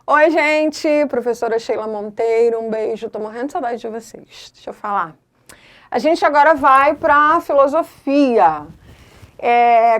Oi, gente, professora Sheila Monteiro, um beijo, tô morrendo de saudade de vocês. Deixa eu falar. A gente agora vai para filosofia,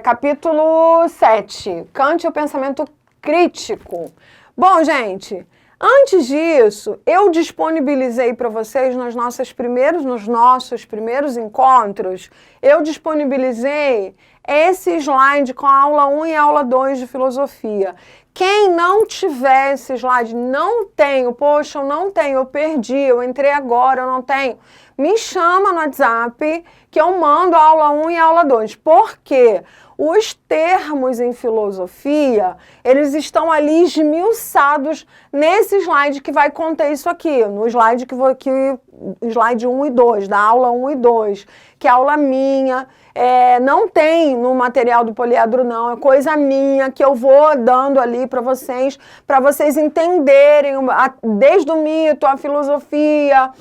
capítulo 7, Kant e o pensamento crítico. Bom, gente, antes disso, eu disponibilizei para vocês nos nossos primeiros encontros, eu disponibilizei esse slide com a aula 1 e a aula 2 de filosofia. Quem não tiver esse slide, não tenho, poxa, eu não tenho, eu perdi, eu entrei agora, eu não tenho, me chama no WhatsApp que eu mando a aula 1 e a aula 2. Por quê? Os termos em filosofia, eles estão ali esmiuçados nesse slide que vai conter isso aqui, no slide slide 1 e 2, da aula 1 e 2, que é a aula minha. Não tem no material do Poliedro não, é coisa minha que eu vou dando ali para vocês entenderem desde o mito, a filosofia,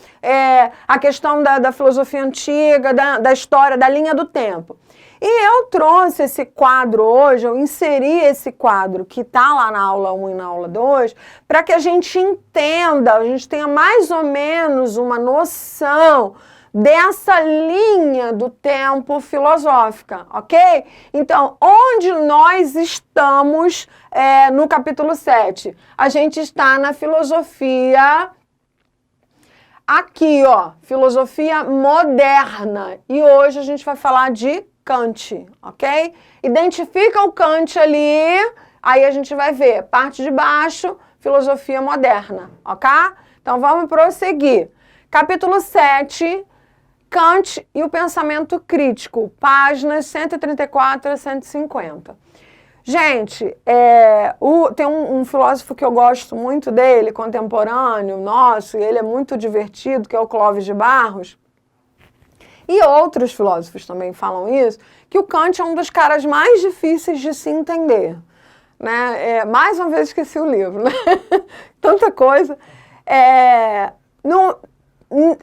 a questão da filosofia antiga, da história, da linha do tempo. E eu trouxe esse quadro hoje, eu inseri esse quadro que está lá na aula 1 e na aula 2, para que a gente entenda, a gente tenha mais ou menos uma noção dessa linha do tempo filosófica, ok? Então, onde nós estamos no capítulo 7? A gente está na filosofia aqui, ó, filosofia moderna. E hoje a gente vai falar de Kant, ok? Identifica o Kant ali, aí a gente vai ver, parte de baixo, filosofia moderna, ok? Então, vamos prosseguir. Capítulo 7, Kant e o pensamento crítico, páginas 134 a 150. Gente, tem um filósofo que eu gosto muito dele, contemporâneo, nosso, e ele é muito divertido, que é o Clóvis de Barros. E outros filósofos também falam isso, que o Kant é um dos caras mais difíceis de se entender. Né? Mais uma vez esqueci o livro, né? Tanta coisa.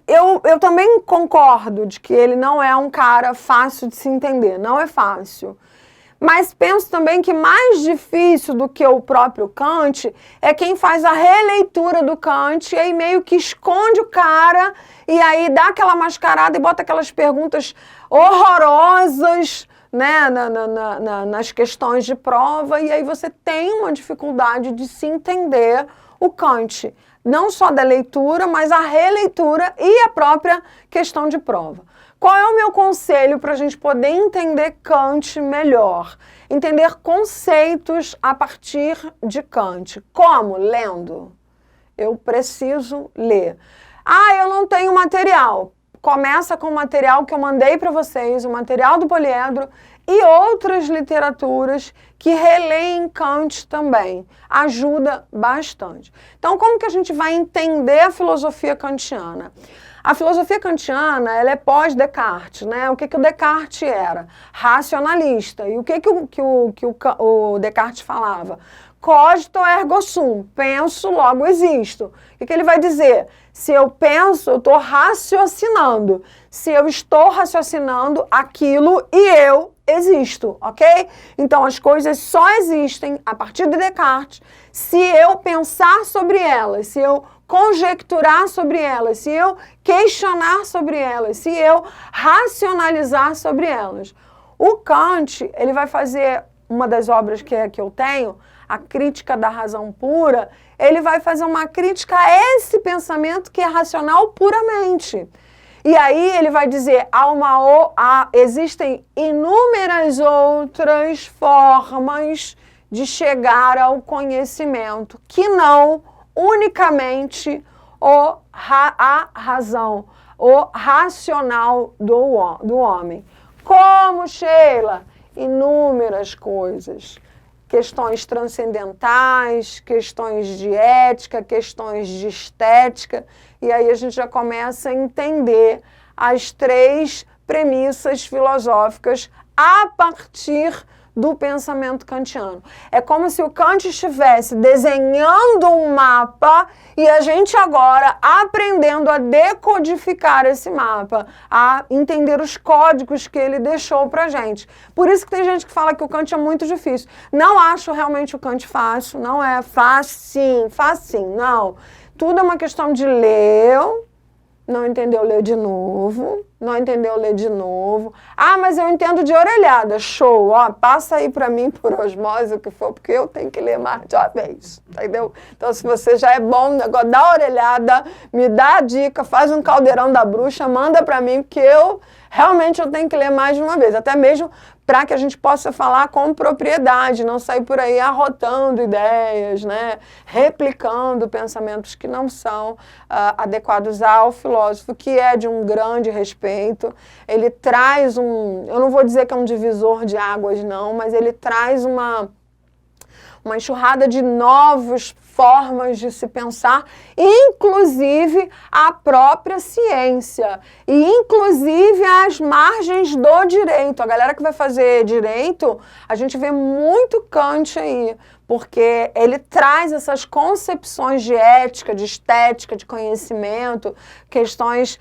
Eu também concordo de que ele não é um cara fácil de se entender, não é fácil. Mas penso também que mais difícil do que o próprio Kant é quem faz a releitura do Kant e aí meio que esconde o cara e aí dá aquela mascarada e bota aquelas perguntas horrorosas, né, nas questões de prova, e aí você tem uma dificuldade de se entender o Kant. Não só da leitura, mas a releitura e a própria questão de prova. Qual é o meu conselho para a gente poder entender Kant melhor? Entender conceitos a partir de Kant. Como? Lendo. Eu preciso ler. Eu não tenho material. Começa com o material que eu mandei para vocês, o material do Poliedro e outras literaturas que releem Kant também. Ajuda bastante. Então, como que a gente vai entender a filosofia kantiana? A filosofia kantiana, ela é pós-Descartes, né? O que o Descartes era? Racionalista. E o que o Descartes falava? Cogito ergo sum, penso, logo existo. O que ele vai dizer? Se eu penso, eu estou raciocinando. Se eu estou raciocinando aquilo e eu existo, ok? Então, as coisas só existem a partir de Descartes se eu pensar sobre elas, se eu conjecturar sobre elas, se eu questionar sobre elas, se eu racionalizar sobre elas. O Kant, ele vai fazer uma das obras que eu tenho, a Crítica da Razão Pura, ele vai fazer uma crítica a esse pensamento que é racional puramente. E aí ele vai dizer, existem inúmeras outras formas de chegar ao conhecimento, que não unicamente a razão, o racional do homem. Como, Sheila? Inúmeras coisas. Questões transcendentais, questões de ética, questões de estética, e aí a gente já começa a entender as três premissas filosóficas a partir do pensamento kantiano. É como se o Kant estivesse desenhando um mapa e a gente agora aprendendo a decodificar esse mapa, a entender os códigos que ele deixou pra gente. Por isso que tem gente que fala que o Kant é muito difícil. Não acho realmente o Kant fácil, não é fácil, não. Tudo é uma questão de ler. Não entendeu, ler de novo. Não entendeu, ler de novo. Ah, mas eu entendo de orelhada. Show, ó, passa aí pra mim por osmose, o que for, porque eu tenho que ler mais de uma vez, entendeu? Então, se você já é bom no negócio da orelhada, me dá a dica, faz um caldeirão da bruxa, manda pra mim, porque realmente eu tenho que ler mais de uma vez. Até mesmo para que a gente possa falar com propriedade, não sair por aí arrotando ideias, né? Replicando pensamentos que não são adequados ao filósofo, que é de um grande respeito. Ele traz eu não vou dizer que é um divisor de águas, não, mas ele traz uma enxurrada de novas formas de se pensar, inclusive a própria ciência, e inclusive as margens do direito. A galera que vai fazer direito, a gente vê muito Kant aí, porque ele traz essas concepções de ética, de estética, de conhecimento, questões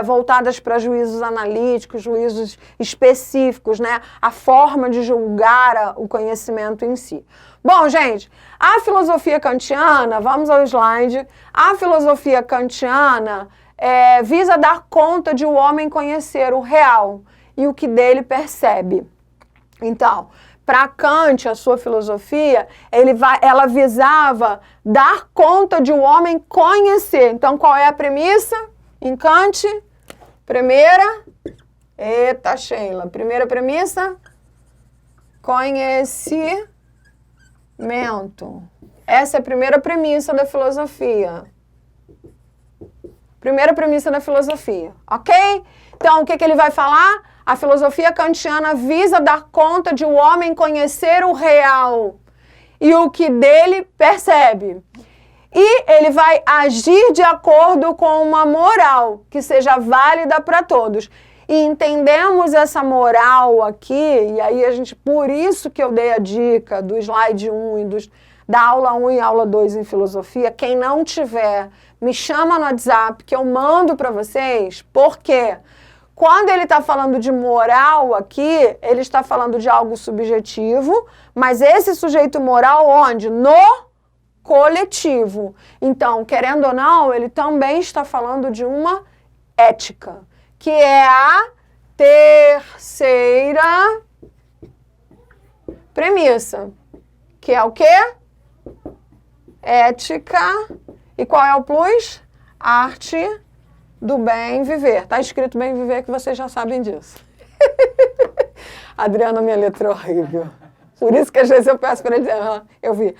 voltadas para juízos analíticos, juízos específicos, né? A forma de julgar o conhecimento em si. Bom, gente, a filosofia kantiana, vamos ao slide, a filosofia kantiana visa dar conta de o homem conhecer o real e o que dele percebe. Então, para Kant, a sua filosofia, ela visava dar conta de o homem conhecer. Então, qual é a premissa em Kant? Primeira, eita Sheila, primeira premissa, conhecimento. Essa é a primeira premissa da filosofia. Primeira premissa da filosofia, ok? Então, o que ele vai falar? A filosofia kantiana visa dar conta de o homem conhecer o real e o que dele percebe. E ele vai agir de acordo com uma moral que seja válida para todos. E entendemos essa moral aqui, e aí por isso que eu dei a dica do slide 1 e da aula 1 e aula 2 em filosofia. Quem não tiver, me chama no WhatsApp que eu mando para vocês, porque quando ele está falando de moral aqui, ele está falando de algo subjetivo, mas esse sujeito moral onde? No coletivo. Então, querendo ou não, ele também está falando de uma ética, que é a terceira premissa, que é o quê? Ética. E qual é o plus? Arte do bem viver. Tá escrito bem viver que vocês já sabem disso. Adriana, minha letra é horrível. Por isso que às vezes eu peço para eles... eu vi.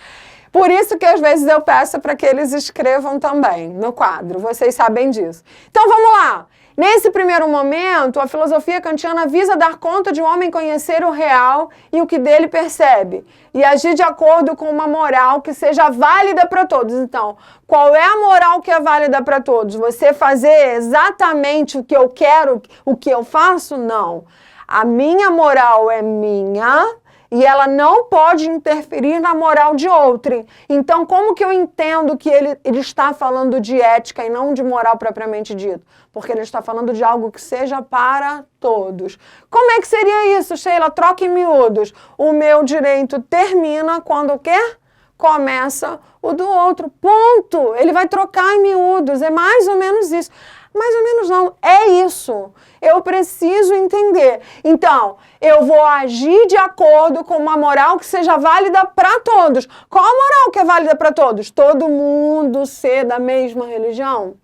Por isso que às vezes eu peço para que eles escrevam também no quadro. Vocês sabem disso. Então vamos lá. Nesse primeiro momento, a filosofia kantiana visa dar conta de um homem conhecer o real e o que dele percebe, e agir de acordo com uma moral que seja válida para todos. Então, qual é a moral que é válida para todos? Você fazer exatamente o que eu quero, o que eu faço? Não. A minha moral é minha, e ela não pode interferir na moral de outrem. Então, como que eu entendo que ele está falando de ética e não de moral propriamente dito? Porque ele está falando de algo que seja para todos. Como é que seria isso, Sheila? Troca em miúdos. O meu direito termina quando o quê? Começa o do outro. Ponto. Ele vai trocar em miúdos. É mais ou menos isso. Mais ou menos não, é isso. Eu preciso entender. Então, eu vou agir de acordo com uma moral que seja válida para todos. Qual a moral que é válida para todos? Todo mundo ser da mesma religião?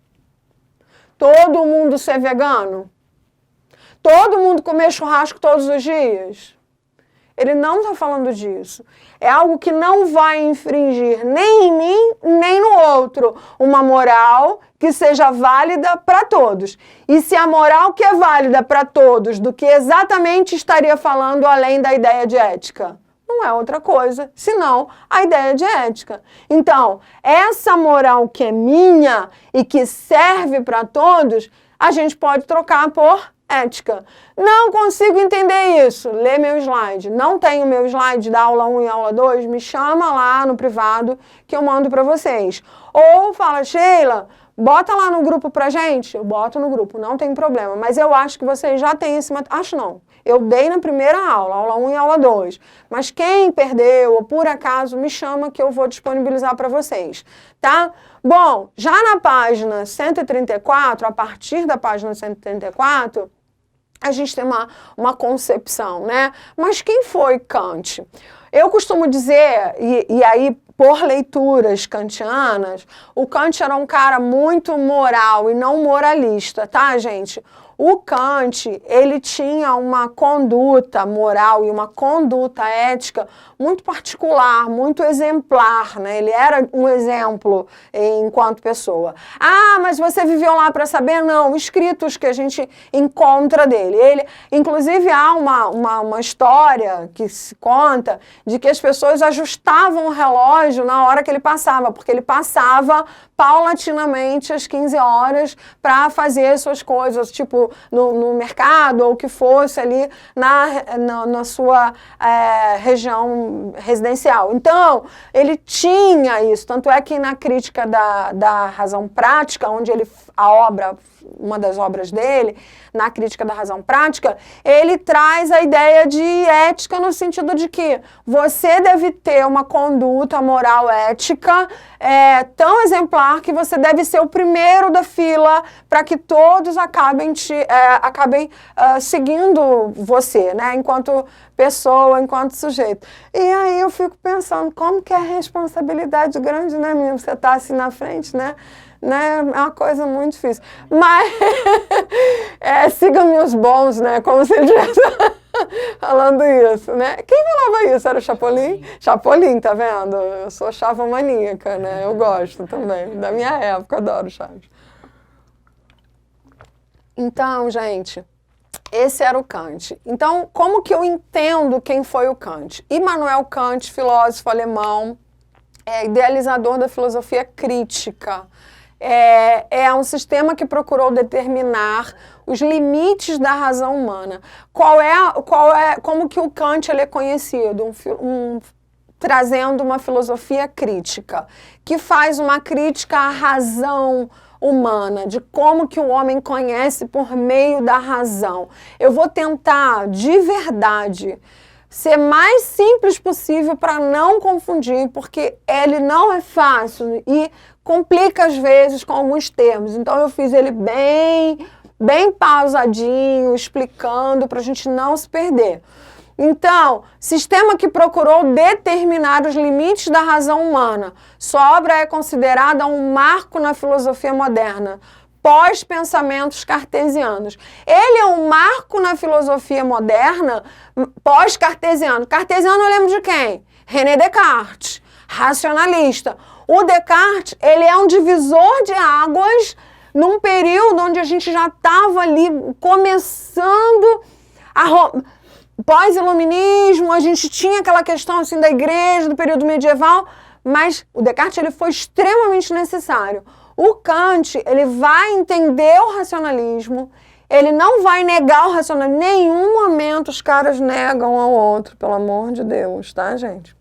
Todo mundo ser vegano? Todo mundo comer churrasco todos os dias? Ele não está falando disso. É algo que não vai infringir nem em mim, nem no outro. Uma moral que seja válida para todos. E se a moral que é válida para todos, do que exatamente estaria falando além da ideia de ética? Não é outra coisa, senão a ideia de ética. Então, essa moral que é minha e que serve para todos, a gente pode trocar por ética. Não consigo entender isso. Lê meu slide. Não tenho meu slide da aula 1 e aula 2? Me chama lá no privado que eu mando para vocês. Ou fala, Sheila, bota lá no grupo pra gente. Eu boto no grupo, não tem problema. Mas eu acho que vocês já têm esse material. Acho não. Eu dei na primeira aula 1 e aula 2. Mas quem perdeu ou por acaso me chama que eu vou disponibilizar para vocês, tá? Bom, já na página 134, a partir da página 134, a gente tem uma concepção, né? Mas quem foi Kant? Eu costumo dizer, e aí por leituras kantianas, o Kant era um cara muito moral e não moralista, tá, gente? O Kant, ele tinha uma conduta moral e uma conduta ética muito particular, muito exemplar, né? Ele era um exemplo enquanto pessoa. Ah, mas você viveu lá para saber? Não, escritos que a gente encontra dele. Ele, inclusive, há uma história que se conta de que as pessoas ajustavam o relógio na hora que ele passava, porque ele passava paulatinamente às 15 horas para fazer suas coisas, tipo no mercado ou o que fosse ali na sua região residencial. Então, ele tinha isso, tanto é que na crítica da razão prática, onde uma das obras dele, na crítica da razão prática, ele traz a ideia de ética no sentido de que você deve ter uma conduta moral ética tão exemplar que você deve ser o primeiro da fila para que todos acabem seguindo você, né, enquanto pessoa, enquanto sujeito. E aí eu fico pensando, como que é a responsabilidade grande, né, menino? Você tá assim na frente, né? É uma coisa muito difícil. Mas siga-me os bons, né? Como se ele estivesse falando isso, né? Quem falava isso? Era o Chapolin? Chapolin, tá vendo? Eu sou chavomaníaca, né? Eu gosto também. Da minha época, adoro Chaves. Então, gente, esse era o Kant. Então, como que eu entendo quem foi o Kant? Immanuel Kant, filósofo alemão, idealizador da filosofia crítica. É um sistema que procurou determinar os limites da razão humana. Como que o Kant ele é conhecido? Trazendo uma filosofia crítica, que faz uma crítica à razão humana, de como que o homem conhece por meio da razão. Eu vou tentar, de verdade, ser mais simples possível para não confundir, porque ele não é fácil e complica às vezes com alguns termos. Então eu fiz ele bem pausadinho, explicando para a gente não se perder. Então, sistema que procurou determinar os limites da razão humana. Sua obra é considerada um marco na filosofia moderna, pós-pensamentos cartesianos. Ele é um marco na filosofia moderna pós-cartesiano. Cartesiano eu lembro de quem? René Descartes, racionalista. O Descartes, ele é um divisor de águas num período onde a gente já estava ali começando pós-iluminismo, a gente tinha aquela questão assim da igreja, do período medieval, mas o Descartes ele foi extremamente necessário. O Kant, ele vai entender o racionalismo, ele não vai negar o racionalismo. Em nenhum momento os caras negam ao outro, pelo amor de Deus, tá, gente?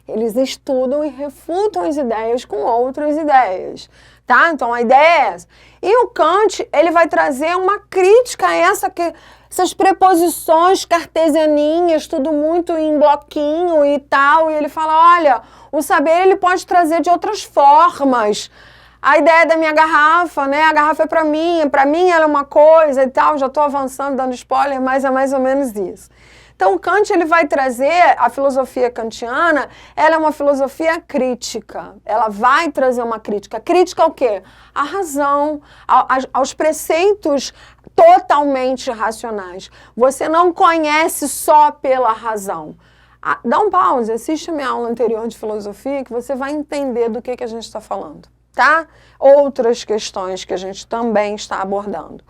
Eles estudam e refutam as ideias com outras ideias, tá? Então a ideia é essa. E o Kant, ele vai trazer uma crítica a essas preposições cartesianinhas, tudo muito em bloquinho e tal, e ele fala, olha, o saber ele pode trazer de outras formas. A ideia da minha garrafa, né? A garrafa é para mim ela é uma coisa e tal, já estou avançando, dando spoiler, mas é mais ou menos isso. Então, o Kant ele vai trazer, a filosofia kantiana, ela é uma filosofia crítica. Ela vai trazer uma crítica. Crítica ao quê? À razão, aos preceitos totalmente racionais. Você não conhece só pela razão. Dá um pause, assiste a minha aula anterior de filosofia que você vai entender do que a gente está falando, tá? Outras questões que a gente também está abordando.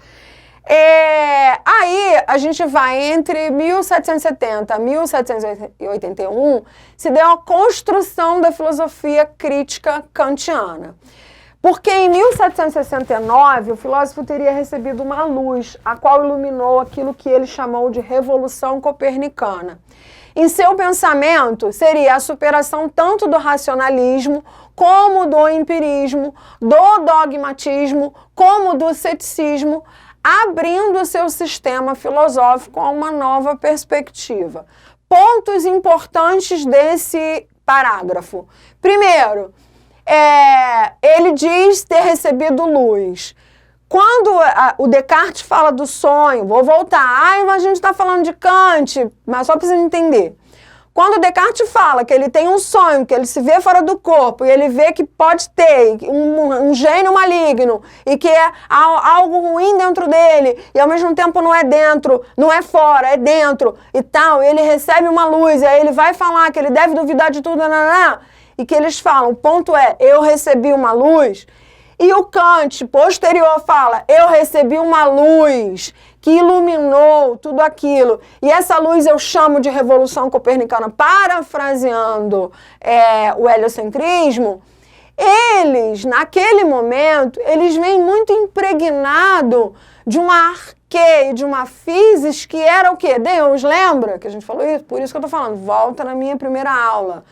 Aí a gente vai entre 1770 e 1781, se deu a construção da filosofia crítica kantiana. Porque em 1769 o filósofo teria recebido uma luz, a qual iluminou aquilo que ele chamou de Revolução Copernicana. Em seu pensamento, seria a superação tanto do racionalismo, como do empirismo, do dogmatismo, como do ceticismo, abrindo seu sistema filosófico a uma nova perspectiva. Pontos importantes desse parágrafo. Primeiro, ele diz ter recebido luz. Quando o Descartes fala do sonho, vou voltar, mas a gente está falando de Kant, mas só para você entender. Quando o Descartes fala que ele tem um sonho, que ele se vê fora do corpo, e ele vê que pode ter um gênio maligno, e que é algo ruim dentro dele, e ao mesmo tempo não é dentro, não é fora, é dentro, e tal, e ele recebe uma luz, e aí ele vai falar que ele deve duvidar de tudo, e que eles falam, o ponto é, eu recebi uma luz. E o Kant, posterior, fala, eu recebi uma luz que iluminou tudo aquilo. E essa luz eu chamo de Revolução Copernicana, parafraseando o heliocentrismo. Eles, naquele momento, eles vêm muito impregnados de uma arquê, de uma physis que era o quê? Deus, lembra que a gente falou isso? Por isso que eu estou falando, volta na minha primeira aula.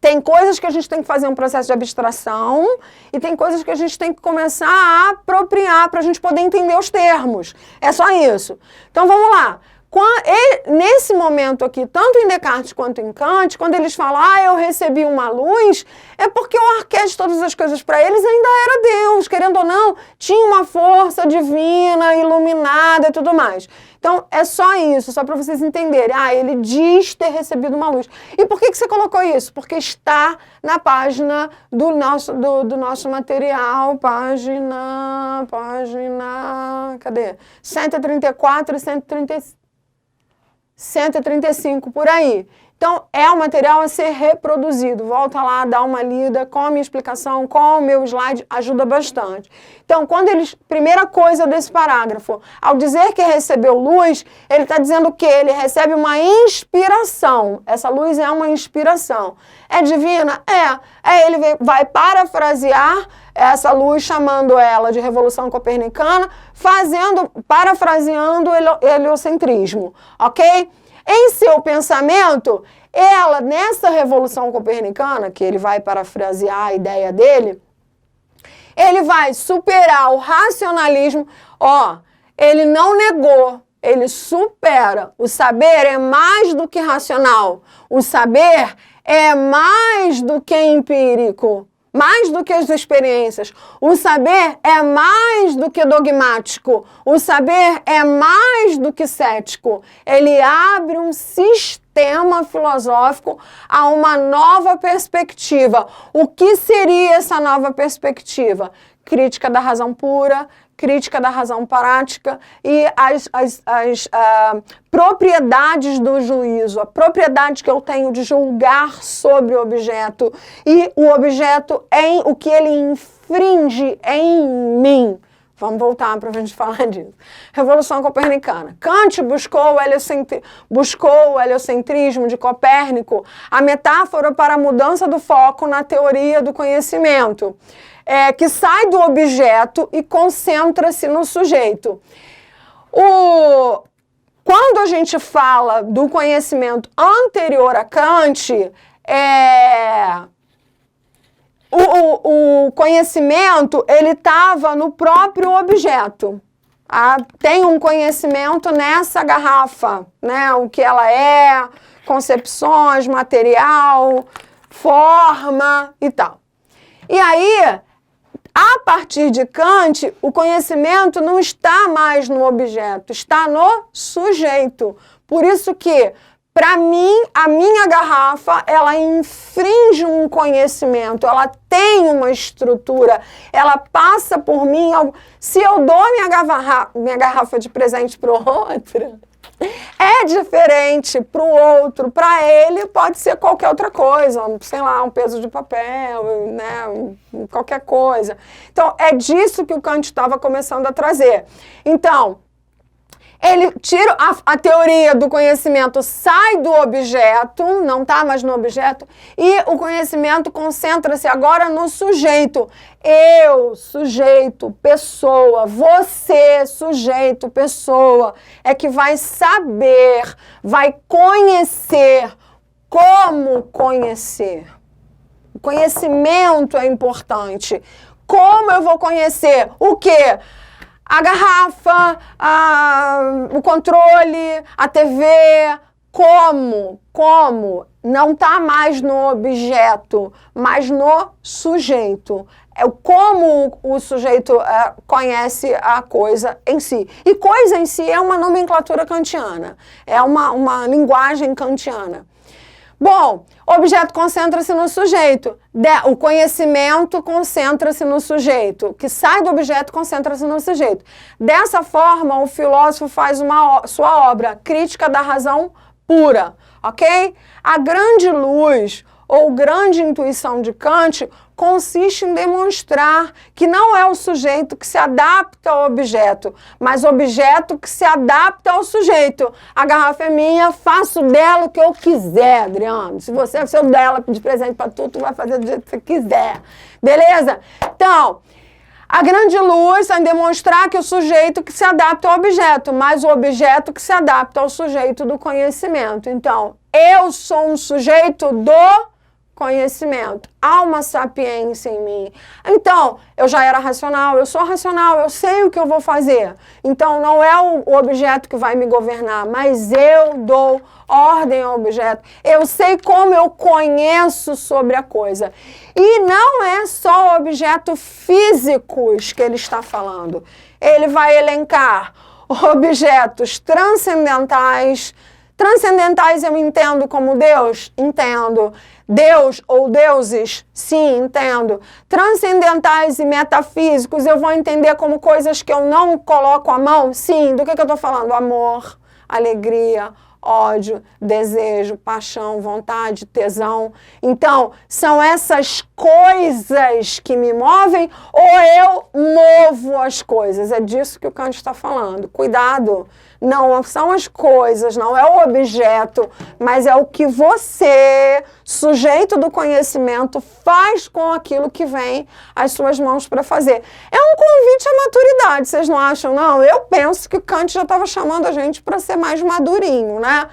Tem coisas que a gente tem que fazer um processo de abstração e tem coisas que a gente tem que começar a apropriar para a gente poder entender os termos. É só isso. Então, vamos lá. Nesse momento aqui, tanto em Descartes quanto em Kant, quando eles falam, eu recebi uma luz, é porque o arquétipo de todas as coisas para eles ainda era Deus, querendo ou não, tinha uma força divina, iluminada e tudo mais. Então, é só isso, só para vocês entenderem. Ele diz ter recebido uma luz. E por que você colocou isso? Porque está na página do nosso material, página, cadê? 134 e 135, por aí. Então, é um material a ser reproduzido. Volta lá, dá uma lida com a minha explicação, com o meu slide, ajuda bastante. Então, primeira coisa desse parágrafo, ao dizer que recebeu luz, ele está dizendo o quê? Ele recebe uma inspiração. Essa luz é uma inspiração. É divina? Ele vai parafrasear essa luz, chamando ela de Revolução Copernicana, parafraseando o heliocentrismo, ok? Em seu pensamento, ela, nessa Revolução Copernicana, que ele vai parafrasear a ideia dele, ele vai superar o racionalismo. Ele não negou, ele supera. O saber é mais do que racional. O saber é mais do que empírico. Mais do que as experiências. O saber é mais do que dogmático. O saber é mais do que cético. Ele abre um sistema filosófico a uma nova perspectiva. O que seria essa nova perspectiva? Crítica da razão pura, crítica da razão prática e as propriedades do juízo, a propriedade que eu tenho de julgar sobre o objeto e o objeto o que ele infringe em mim. Vamos voltar para a gente falar disso. Revolução Copernicana. Kant buscou o heliocentrismo de Copérnico, a metáfora para a mudança do foco na teoria do conhecimento. Que sai do objeto e concentra-se no sujeito. Quando a gente fala do conhecimento anterior a Kant, o conhecimento ele estava no próprio objeto. Tem um conhecimento nessa garrafa, né? O que ela é, concepções, material, forma e tal. E aí, a partir de Kant, o conhecimento não está mais no objeto, está no sujeito. Por isso que, para mim, a minha garrafa, ela infringe um conhecimento, ela tem uma estrutura, ela passa por mim. Se eu dou minha garrafa de presente para o outro, é diferente para o outro, para ele pode ser qualquer outra coisa, sei lá, um peso de papel, né, qualquer coisa. Então, é disso que o Kant estava começando a trazer. Então, Ele tira a teoria do conhecimento, sai do objeto, não está mais no objeto, e o conhecimento concentra-se agora no sujeito. Eu, sujeito, pessoa, você, sujeito, pessoa, é que vai saber, vai conhecer como conhecer. O conhecimento é importante. Como eu vou conhecer? O quê? A garrafa, o controle, a TV, como? Não está mais no objeto, mas no sujeito. É como o sujeito conhece a coisa em si. E coisa em si é uma nomenclatura kantiana, é uma linguagem kantiana. Bom, o objeto concentra-se no sujeito. O conhecimento concentra-se no sujeito. O que sai do objeto concentra-se no sujeito. Dessa forma, o filósofo faz sua obra, Crítica da Razão Pura, ok? A grande luz ou grande intuição de Kant consiste em demonstrar que não é o sujeito que se adapta ao objeto, mas o objeto que se adapta ao sujeito. A garrafa é minha, faço dela o que eu quiser, Adriano. Se você é seu dela, de presente para tu vai fazer do jeito que você quiser. Beleza? Então, a grande luz é demonstrar que o sujeito que se adapta ao objeto, mas o objeto que se adapta ao sujeito do conhecimento. Então, eu sou um sujeito do conhecimento. Há uma sapiência em mim. Então, eu já era racional, eu sou racional, eu sei o que eu vou fazer. Então, não é o objeto que vai me governar, mas eu dou ordem ao objeto. Eu sei como eu conheço sobre a coisa. E não é só objetos físicos que ele está falando. Ele vai elencar objetos transcendentais. Transcendentais eu entendo como Deus? Entendo. Deus ou deuses? Sim, entendo. Transcendentais e metafísicos eu vou entender como coisas que eu não coloco a mão? Sim. Do que eu estou falando? Amor, alegria, ódio, desejo, paixão, vontade, tesão. Então, são essas coisas que me movem ou eu movo as coisas? É disso que o Kant está falando. Cuidado! Não são as coisas, não é o objeto, mas é o que você, sujeito do conhecimento, faz com aquilo que vem às suas mãos para fazer. É um convite à maturidade, vocês não acham, não? Eu penso que o Kant já estava chamando a gente para ser mais madurinho, né?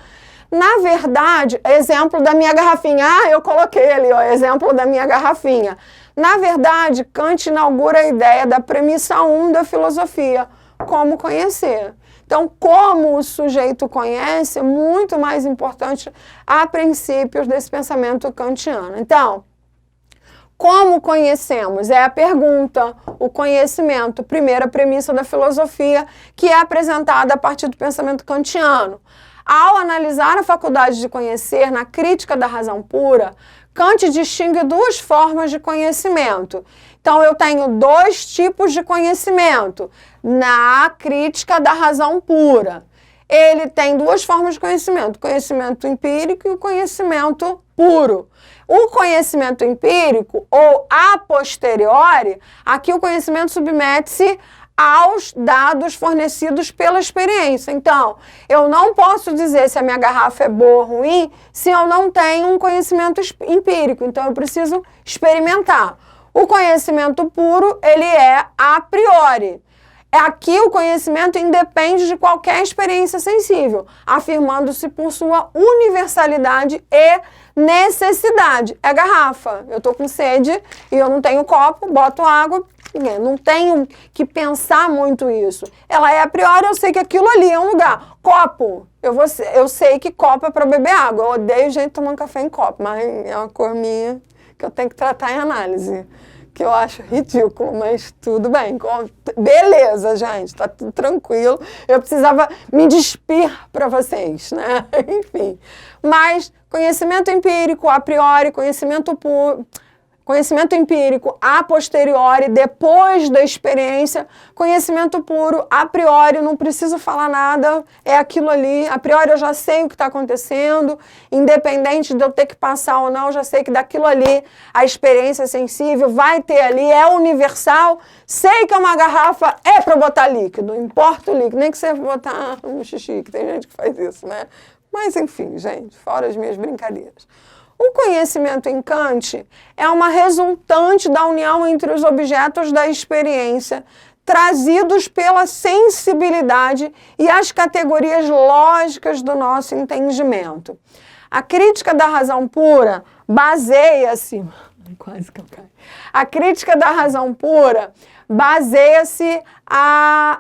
Na verdade, exemplo da minha garrafinha. Eu coloquei ali, ó, exemplo da minha garrafinha. Na verdade, Kant inaugura a ideia da premissa 1 da filosofia, como conhecer. Então, como o sujeito conhece, é muito mais importante a princípios desse pensamento kantiano. Então, como conhecemos? É a pergunta, o conhecimento, primeira premissa da filosofia, que é apresentada a partir do pensamento kantiano. Ao analisar a faculdade de conhecer na Crítica da Razão Pura, Kant distingue duas formas de conhecimento. Então, eu tenho dois tipos de conhecimento na Crítica da Razão Pura. Ele tem duas formas de conhecimento, o conhecimento empírico e o conhecimento puro. O conhecimento empírico, ou a posteriori, aqui o conhecimento submete-se aos dados fornecidos pela experiência. Então, eu não posso dizer se a minha garrafa é boa ou ruim se eu não tenho um conhecimento empírico. Então, eu preciso experimentar. O conhecimento puro, ele é a priori. Aqui o conhecimento independe de qualquer experiência sensível, afirmando-se por sua universalidade e necessidade. É garrafa. Eu estou com sede e eu não tenho copo, boto água. Não tenho que pensar muito isso. Ela é a priori, eu sei que aquilo ali é um lugar. Copo, eu sei que copo é para beber água. Eu odeio gente tomando café em copo, mas é uma cor minha que eu tenho que tratar em análise. Que eu acho ridículo, mas tudo bem. Beleza, gente, tá tudo tranquilo. Eu precisava me despir para vocês, né? Enfim. Mas conhecimento empírico, a priori, conhecimento puro, Conhecimento empírico, a posteriori, depois da experiência. Conhecimento puro, a priori, não preciso falar nada, é aquilo ali. A priori eu já sei o que está acontecendo, independente de eu ter que passar ou não, eu já sei que daquilo ali a experiência sensível vai ter ali, é universal. Sei que é uma garrafa, é para botar líquido, não importa o líquido, nem que você botar um xixi, que tem gente que faz isso, né? Mas enfim, gente, fora as minhas brincadeiras. O conhecimento em Kant é uma resultante da união entre os objetos da experiência, trazidos pela sensibilidade e as categorias lógicas do nosso entendimento. A crítica da razão pura baseia-se... Quase que eu caio. A crítica da razão pura baseia-se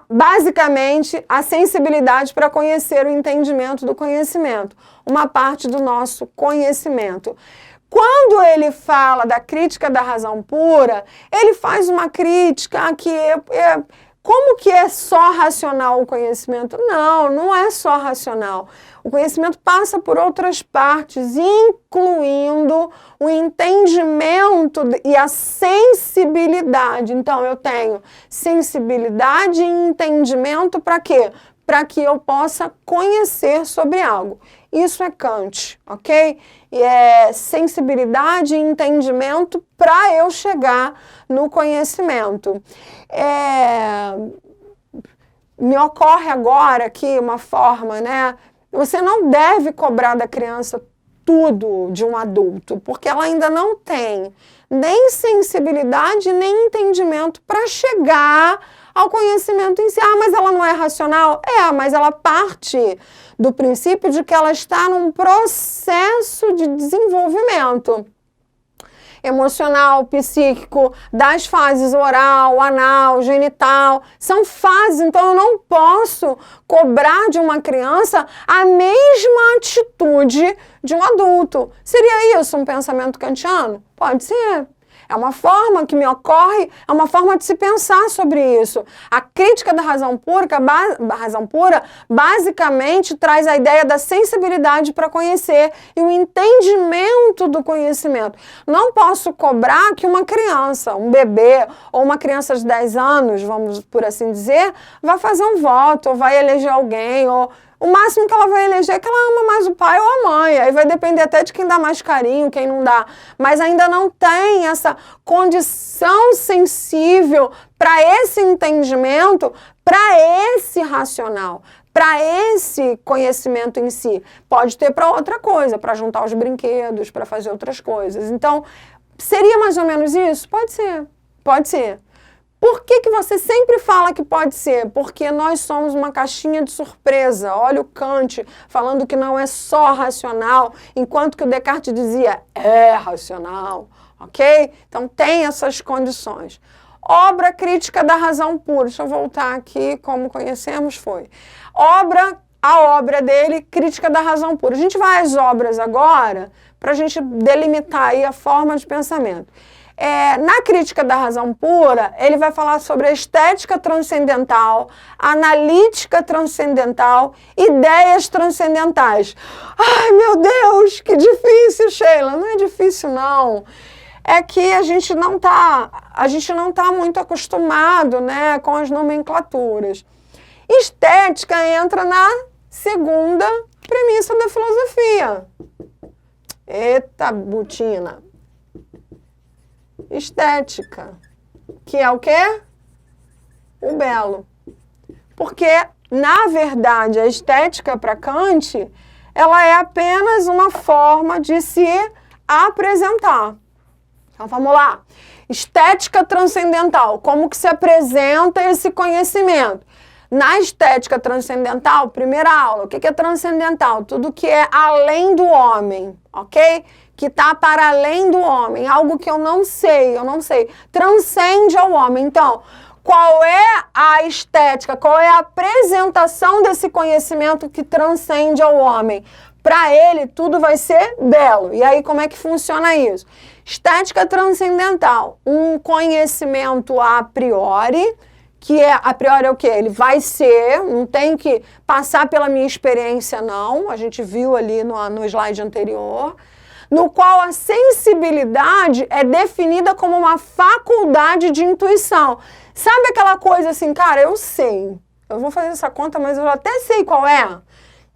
basicamente a sensibilidade para conhecer o entendimento do conhecimento, uma parte do nosso conhecimento. Quando ele fala da crítica da razão pura, ele faz uma crítica que como que é só racional o conhecimento? Não, não é só racional. O conhecimento passa por outras partes, incluindo o entendimento e a sensibilidade. Então, eu tenho sensibilidade e entendimento para quê? Para que eu possa conhecer sobre algo. Isso é Kant, ok? E é sensibilidade e entendimento para eu chegar no conhecimento. Me ocorre agora aqui uma forma, né? Você não deve cobrar da criança tudo de um adulto, porque ela ainda não tem nem sensibilidade, nem entendimento para chegar ao conhecimento em si. Ah, mas ela não é racional? É, mas ela parte do princípio de que ela está num processo de desenvolvimento emocional, psíquico, das fases oral, anal, genital. São fases, então eu não posso cobrar de uma criança a mesma atitude de um adulto. Seria isso um pensamento kantiano? Pode ser. É uma forma que me ocorre, é uma forma de se pensar sobre isso. A crítica da razão pura basicamente traz a ideia da sensibilidade para conhecer e o entendimento do conhecimento. Não posso cobrar que uma criança, um bebê ou uma criança de 10 anos, vamos por assim dizer, vai fazer um voto ou vai eleger alguém ou... O máximo que ela vai eleger é que ela ama mais o pai ou a mãe. Aí vai depender até de quem dá mais carinho, quem não dá. Mas ainda não tem essa condição sensível para esse entendimento, para esse racional, para esse conhecimento em si. Pode ter para outra coisa, para juntar os brinquedos, para fazer outras coisas. Então, seria mais ou menos isso? Pode ser, pode ser. Por que você sempre fala que pode ser? Porque nós somos uma caixinha de surpresa. Olha o Kant falando que não é só racional, enquanto que o Descartes dizia é racional, ok? Então tem essas condições. Obra crítica da razão pura. Deixa eu voltar aqui, como conhecemos foi. A obra dele, crítica da razão pura. A gente vai às obras agora para a gente delimitar aí a forma de pensamento. Na crítica da razão pura, ele vai falar sobre a estética transcendental, analítica transcendental, ideias transcendentais. Ai, meu Deus, que difícil, Sheila. Não é difícil, não. É que a gente não tá muito acostumado, né, com as nomenclaturas. Estética entra na segunda premissa da filosofia. Eita, butina. Estética, que é o quê? O belo. Porque, na verdade, a estética para Kant, ela é apenas uma forma de se apresentar. Então, vamos lá. Estética transcendental, como que se apresenta esse conhecimento? Na estética transcendental, primeira aula, o que é transcendental? Tudo que é além do homem, ok? Que está para além do homem, algo que eu não sei, transcende ao homem. Então, qual é a estética, qual é a apresentação desse conhecimento que transcende ao homem? Para ele, tudo vai ser belo. E aí, como é que funciona isso? Estética transcendental, um conhecimento a priori, que a priori é o quê? Ele vai ser, não tem que passar pela minha experiência, não. A gente viu ali no slide anterior. no qual a sensibilidade é definida como uma faculdade de intuição. Sabe aquela coisa assim, cara, eu sei, eu vou fazer essa conta, mas eu até sei qual é.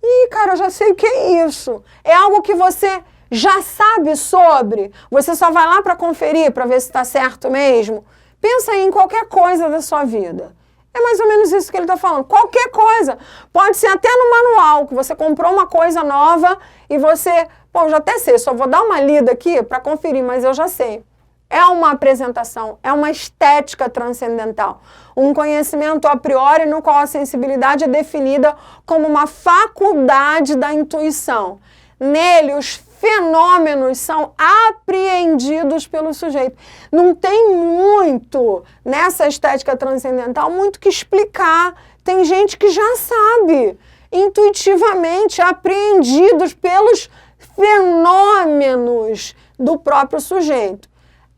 Ih, cara, eu já sei o que é isso. É algo que você já sabe sobre, você só vai lá para conferir, para ver se está certo mesmo. Pensa aí em qualquer coisa da sua vida. É mais ou menos isso que ele está falando. Qualquer coisa. Pode ser até no manual, que você comprou uma coisa nova e você... Pô, eu já até sei, só vou dar uma lida aqui para conferir, mas eu já sei. É uma apresentação, é uma estética transcendental. Um conhecimento a priori no qual a sensibilidade é definida como uma faculdade da intuição. Nele, os fenômenos são apreendidos pelo sujeito. Não tem muito, nessa estética transcendental, muito que explicar. Tem gente que já sabe, intuitivamente, apreendidos pelos fenômenos do próprio sujeito.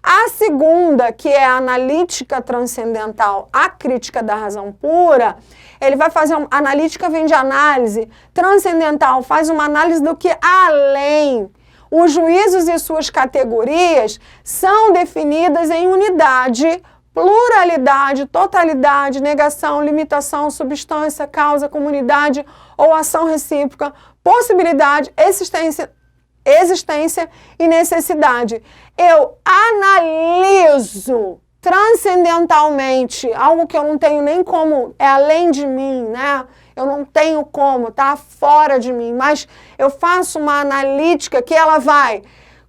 A segunda, que é a analítica transcendental, a crítica da razão pura, ele vai fazer uma analítica, vem de análise, transcendental, faz uma análise do que além. Os juízos e suas categorias são definidas em unidade, pluralidade, totalidade, negação, limitação, substância, causa, comunidade ou ação recíproca, possibilidade, existência e necessidade. Eu analiso transcendentalmente algo que eu não tenho nem como, é além de mim, né? Eu não tenho como, tá fora de mim, mas eu faço uma analítica que ela vai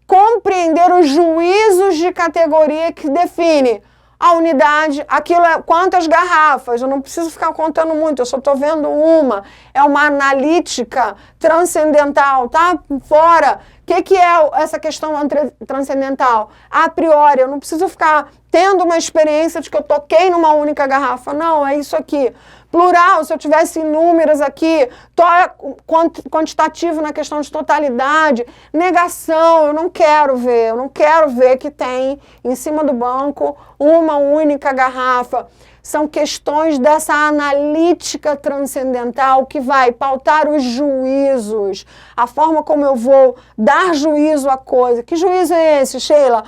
compreender os juízos de categoria que define a unidade, aquilo é quantas garrafas, eu não preciso ficar contando muito, eu só estou vendo uma, é uma analítica transcendental, tá fora. O que é essa questão transcendental? A priori, eu não preciso ficar tendo uma experiência de que eu toquei numa única garrafa, não, é isso aqui. Plural, se eu tivesse inúmeras aqui, quantitativo na questão de totalidade, negação, eu não quero ver que tem em cima do banco uma única garrafa. São questões dessa analítica transcendental que vai pautar os juízos, a forma como eu vou dar juízo à coisa. Que juízo é esse, Sheila?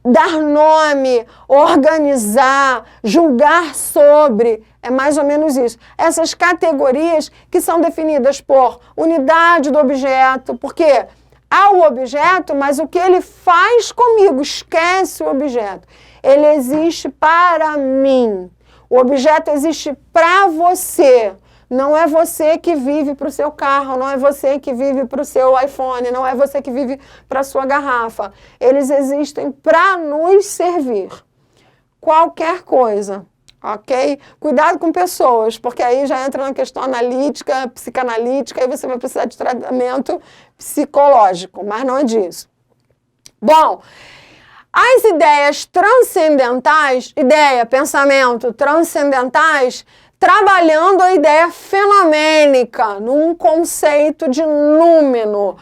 Dar nome, organizar, julgar sobre, é mais ou menos isso. Essas categorias que são definidas por unidade do objeto, porque há o objeto, mas o que ele faz comigo, esquece o objeto. Ele existe para mim. O objeto existe para você. Não é você que vive para o seu carro, não é você que vive para o seu iPhone, não é você que vive para a sua garrafa. Eles existem para nos servir. Qualquer coisa, ok? Cuidado com pessoas, porque aí já entra na questão analítica, psicanalítica, e você vai precisar de tratamento psicológico, mas não é disso. Bom, as ideias transcendentais, pensamento transcendentais, trabalhando a ideia fenomênica, num conceito de númeno.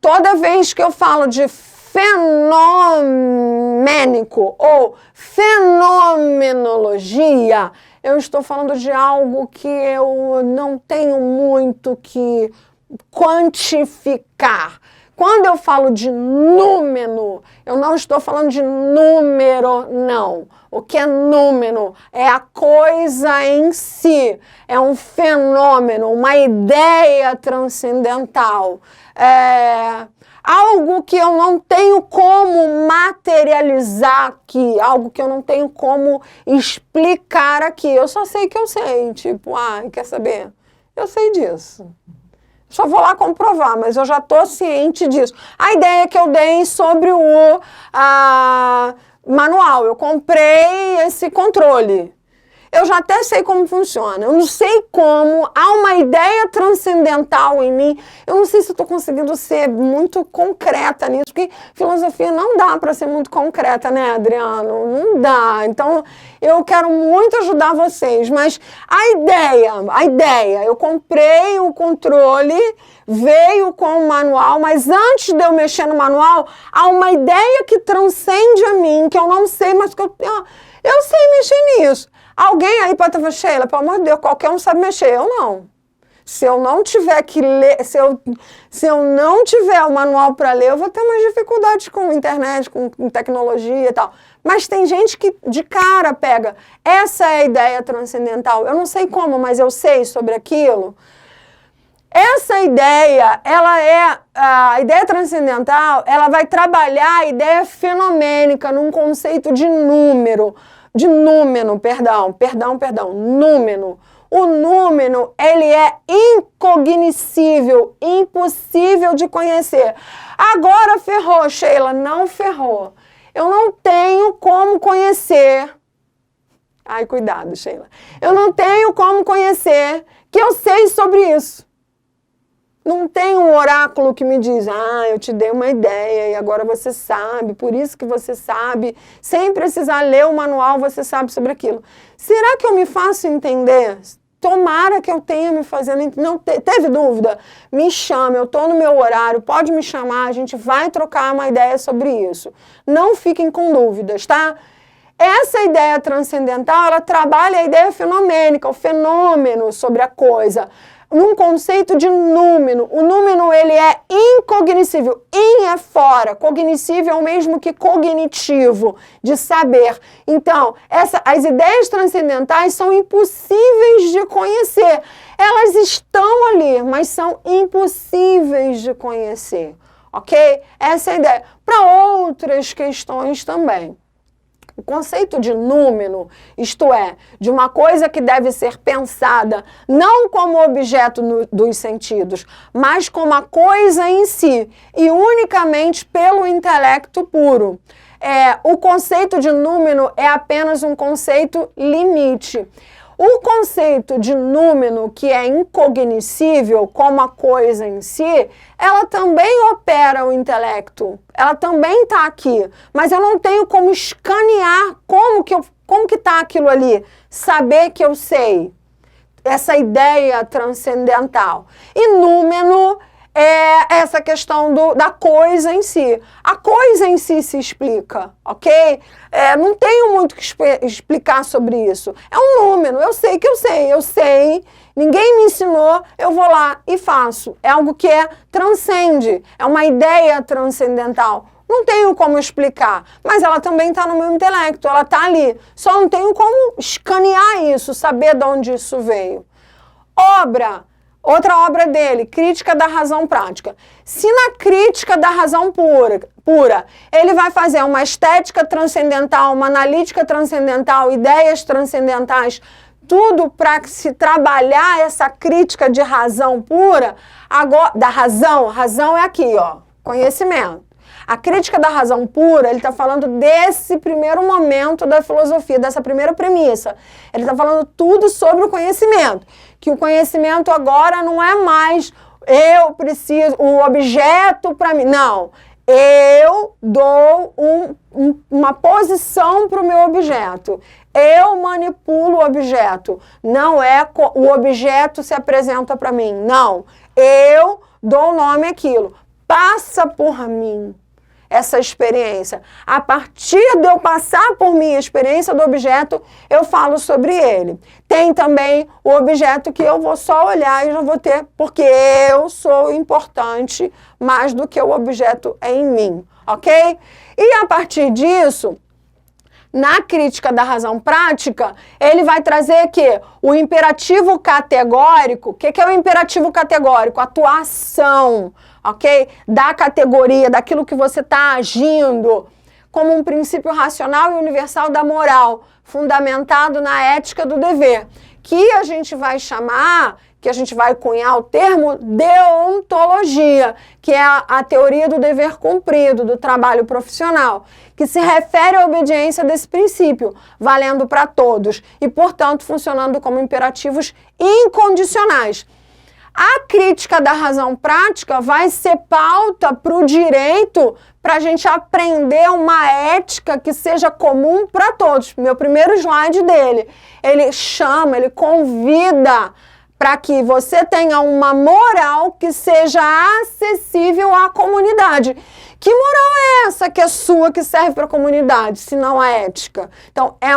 Toda vez que eu falo de fenomênico ou fenomenologia, eu estou falando de algo que eu não tenho muito que quantificar. Quando eu falo de número, eu não estou falando de número, não. O que é número? É a coisa em si, é um fenômeno, uma ideia transcendental. Algo que eu não tenho como materializar aqui, algo que eu não tenho como explicar aqui. Eu só sei que eu sei, tipo, quer saber? Eu sei disso. Só vou lá comprovar, mas eu já estou ciente disso. A ideia que eu dei sobre o manual, eu comprei esse controle. Eu já até sei como funciona, eu não sei como, há uma ideia transcendental em mim, eu não sei se eu estou conseguindo ser muito concreta nisso, porque filosofia não dá para ser muito concreta, né, Adriano? Não dá, então eu quero muito ajudar vocês, mas a ideia, eu comprei o controle, veio com o manual, mas antes de eu mexer no manual, há uma ideia que transcende a mim, que eu não sei, mas que eu sei mexer nisso. Alguém aí pode falar, Sheila, pelo amor de Deus, qualquer um sabe mexer. Eu não. Se eu não tiver que ler, se eu não tiver o manual para ler, eu vou ter umas dificuldades com internet, com tecnologia e tal. Mas tem gente que de cara pega, essa é a ideia transcendental. Eu não sei como, mas eu sei sobre aquilo. Essa ideia, a ideia transcendental, ela vai trabalhar a ideia fenomênica num conceito de número. Númeno. O número, ele é incognoscível, impossível de conhecer. Agora ferrou, Sheila, não ferrou. Eu não tenho como conhecer. Ai, cuidado, Sheila. Eu não tenho como conhecer que eu sei sobre isso. Não tem um oráculo que me diz, eu te dei uma ideia e agora você sabe, por isso que você sabe, sem precisar ler o manual, você sabe sobre aquilo. Será que eu me faço entender? Tomara que eu tenha me fazendo entender. Não teve dúvida? Me chama, eu estou no meu horário, pode me chamar, a gente vai trocar uma ideia sobre isso. Não fiquem com dúvidas, tá? Essa ideia transcendental, ela trabalha a ideia fenomênica, o fenômeno sobre a coisa, num conceito de número. O número, ele é incognoscível. In é fora. Cognoscível é o mesmo que cognitivo, de saber. Então, as ideias transcendentais são impossíveis de conhecer. Elas estão ali, mas são impossíveis de conhecer. Ok? Essa é a ideia. Para outras questões também. O conceito de número, isto é, de uma coisa que deve ser pensada não como objeto dos sentidos, mas como a coisa em si, e unicamente pelo intelecto puro. O conceito de número é apenas um conceito limite. O conceito de número, que é incognoscível como a coisa em si, ela também opera o intelecto. Ela também está aqui. Mas eu não tenho como escanear como que está aquilo ali. Saber que eu sei. Essa ideia transcendental. E número é essa questão da coisa em si. A coisa em si se explica, ok? Não tenho muito que explicar sobre isso. É um número, eu sei que eu sei, ninguém me ensinou, eu vou lá e faço. É algo que transcende, é uma ideia transcendental. Não tenho como explicar, mas ela também está no meu intelecto, ela está ali. Só não tenho como escanear isso, saber de onde isso veio. Outra obra dele, Crítica da Razão Prática. Se na Crítica da Razão Pura, ele vai fazer uma estética transcendental, uma analítica transcendental, ideias transcendentais, tudo para se trabalhar essa crítica de razão pura, da razão é aqui, ó, conhecimento. A crítica da razão pura, ele está falando desse primeiro momento da filosofia, dessa primeira premissa. Ele está falando tudo sobre o conhecimento. Que o conhecimento agora não é mais eu preciso, o objeto para mim. Não, eu dou uma posição para o meu objeto. Eu manipulo o objeto. Não é o objeto se apresenta para mim. Não, eu dou o nome àquilo. Passa por mim essa experiência. A partir de eu passar por mim a experiência do objeto, eu falo sobre ele. Tem também o objeto que eu vou só olhar e já vou ter, porque eu sou importante mais do que o objeto é em mim, ok? E a partir disso, na Crítica da Razão Prática, ele vai trazer que o imperativo categórico, o que é o imperativo categórico? Atuação, ok? Da categoria, daquilo que você está agindo, como um princípio racional e universal da moral, fundamentado na ética do dever, que a gente vai chamar, que a gente vai cunhar o termo deontologia, que é a teoria do dever cumprido, do trabalho profissional, que se refere à obediência desse princípio, valendo para todos e, portanto, funcionando como imperativos incondicionais. A Crítica da Razão Prática vai ser pauta para o direito, para a gente aprender uma ética que seja comum para todos. Meu primeiro slide dele, ele convida para que você tenha uma moral que seja acessível à comunidade. Que moral é essa que é sua, que serve para a comunidade, se não a ética? Então, é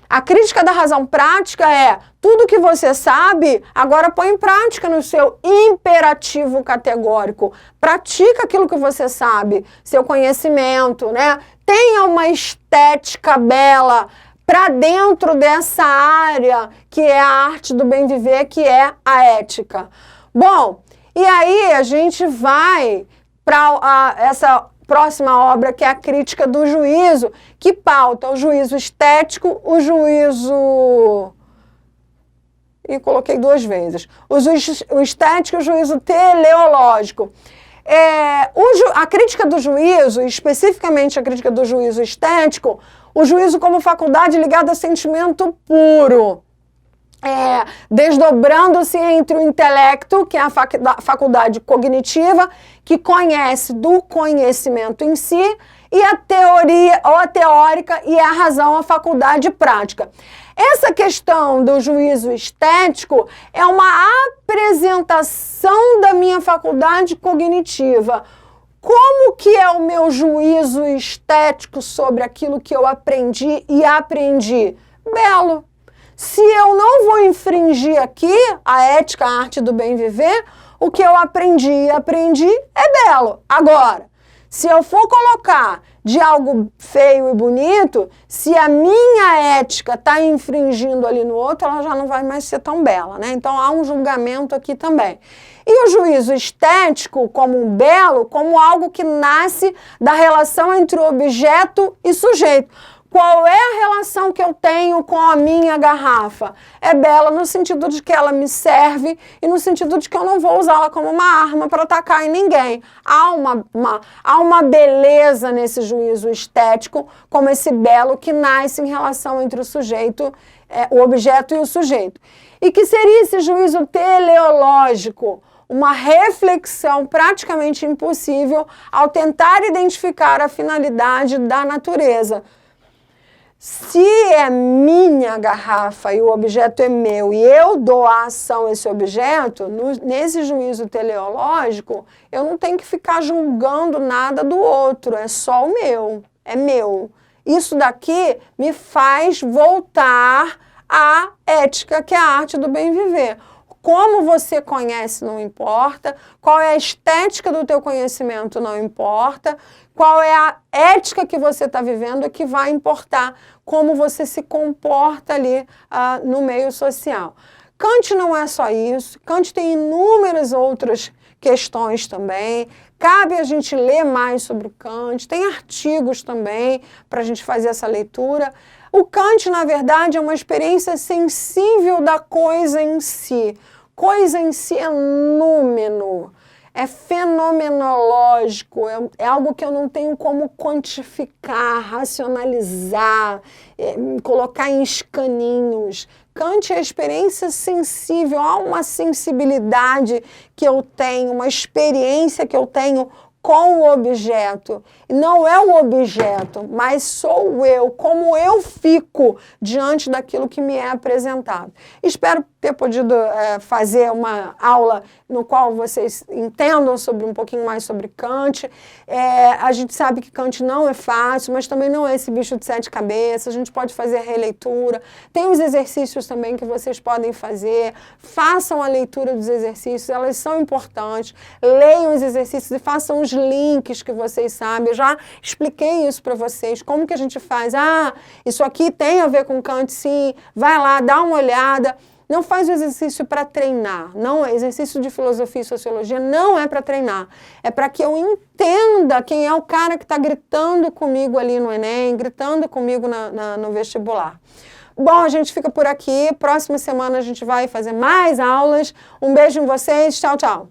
A crítica da razão prática é tudo que você sabe, agora põe em prática no seu imperativo categórico. Pratica aquilo que você sabe, seu conhecimento, né? Tenha uma estética bela para dentro dessa área que é a arte do bem viver, que é a ética. Bom, e aí a gente vai para essa próxima obra, que é a Crítica do Juízo, que pauta o juízo estético, o juízo... E coloquei duas vezes. O estético e o juízo teleológico. A crítica do juízo, especificamente a crítica do juízo estético, o juízo como faculdade ligada a sentimento puro. Desdobrando-se entre o intelecto, que é a faculdade cognitiva, que conhece do conhecimento em si, e a teoria, ou a teórica, e a razão, a faculdade prática. Essa questão do juízo estético é uma apresentação da minha faculdade cognitiva. Como que é o meu juízo estético sobre aquilo que eu aprendi e aprendi? Belo. Se eu não vou infringir aqui a ética, a arte do bem viver, o que eu aprendi e aprendi é belo. Agora, se eu for colocar de algo feio e bonito, se a minha ética está infringindo ali no outro, ela já não vai mais ser tão bela, né? Então há um julgamento aqui também. E o juízo estético como um belo, como algo que nasce da relação entre o objeto e sujeito. Qual é a relação que eu tenho com a minha garrafa? É bela no sentido de que ela me serve e no sentido de que eu não vou usá-la como uma arma para atacar em ninguém. Há uma beleza nesse juízo estético, como esse belo que nasce em relação entre o sujeito, o objeto e o sujeito. E que seria esse juízo teleológico? Uma reflexão praticamente impossível ao tentar identificar a finalidade da natureza. Se é minha garrafa e o objeto é meu e eu dou a ação a esse objeto, nesse juízo teleológico, eu não tenho que ficar julgando nada do outro, é só o meu, é meu. Isso daqui me faz voltar à ética, que é a arte do bem viver. Como você conhece não importa, qual é a estética do teu conhecimento não importa, qual é a ética que você está vivendo é que vai importar como você se comporta ali no meio social. Kant não é só isso, Kant tem inúmeras outras questões também, cabe a gente ler mais sobre o Kant, tem artigos também para a gente fazer essa leitura. O Kant, na verdade, é uma experiência sensível da coisa em si. Coisa em si é númeno, é fenomenológico, é algo que eu não tenho como quantificar, racionalizar, colocar em escaninhos. Kant é a experiência sensível, há uma sensibilidade que eu tenho, uma experiência que eu tenho com o objeto. Não é o objeto, mas sou eu, como eu fico diante daquilo que me é apresentado. Espero ter podido fazer uma aula no qual vocês entendam um pouquinho mais sobre Kant. A gente sabe que Kant não é fácil, mas também não é esse bicho de 7 cabeças. A gente pode fazer a releitura. Tem os exercícios também que vocês podem fazer. Façam a leitura dos exercícios, elas são importantes. Leiam os exercícios e façam os links que vocês sabem. Eu já expliquei isso para vocês. Como que a gente faz? Isso aqui tem a ver com Kant, sim. Vai lá, dá uma olhada. Não faz o exercício para treinar. Não, exercício de filosofia e sociologia não é para treinar. É para que eu entenda quem é o cara que está gritando comigo ali no Enem, gritando comigo no vestibular. Bom, a gente fica por aqui. Próxima semana a gente vai fazer mais aulas. Um beijo em vocês. Tchau, tchau.